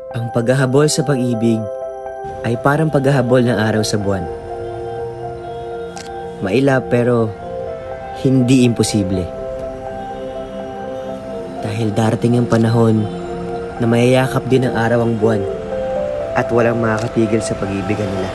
Ang paghahabol sa pag-ibig ay parang paghahabol ng araw sa buwan. Mailap pero hindi imposible. Dahil darating ang panahon na mayayakap din ng araw ang buwan at walang makakatigil sa pag-ibigan nila.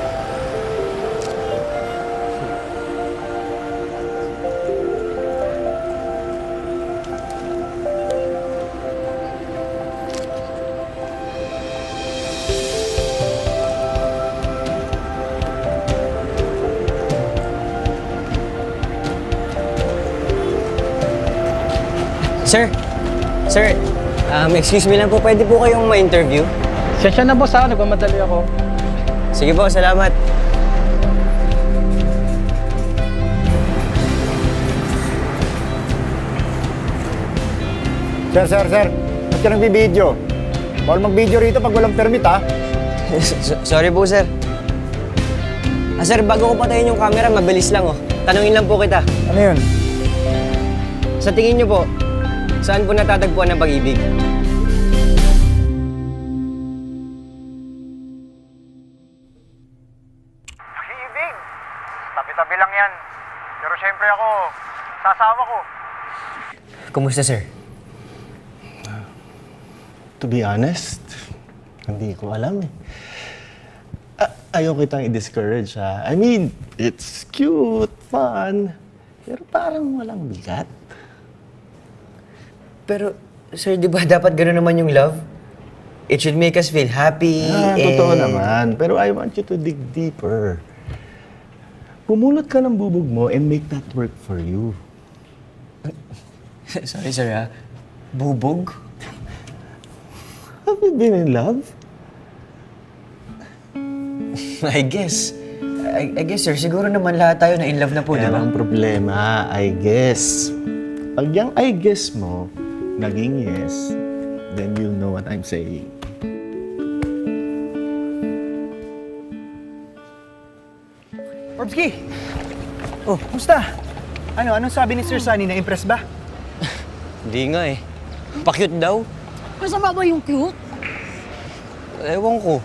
Sir, excuse me lang po, pwede po kayong ma-interview? Sensya na boss ha, nagmamadali ako. Sige po, salamat. Sir. Ba't ka nagbibideo? Bawal mag-video rito pag walang permit, ha? Sorry po, sir. Sir, bago ko patayin yung camera, mabilis lang, oh. Tanungin lang po kita. Ano yun? Sa tingin niyo po, saan po natatagpuan ang pag-ibig? Pag-ibig? Tabi-tabi lang yan. Pero syempre ako, sasawa ko. Kumusta, sir? To be honest, hindi ko alam eh. Ayaw kitang i-discourage ha. I mean, it's cute, fun, pero parang walang bigat. Pero, sir, di ba dapat gano'n naman yung love? It should make us feel happy Totoo naman, pero I want you to dig deeper. Pumulot ka ng bubog mo and make that work for you. Sorry, sir, ha? Bubog? Have you been in love? I guess, sir, siguro naman lahat tayo na in love na po, di Yan ba? ang problema, I guess. Pag yung I guess mo, naging yes, then you'll know what I'm saying. Orbski! Oh, kumusta? Anong sabi ni Sir Sunny? Na-impress ba? Hindi nga eh. Pa-cute daw. Masama ba yung cute? Ewan ko.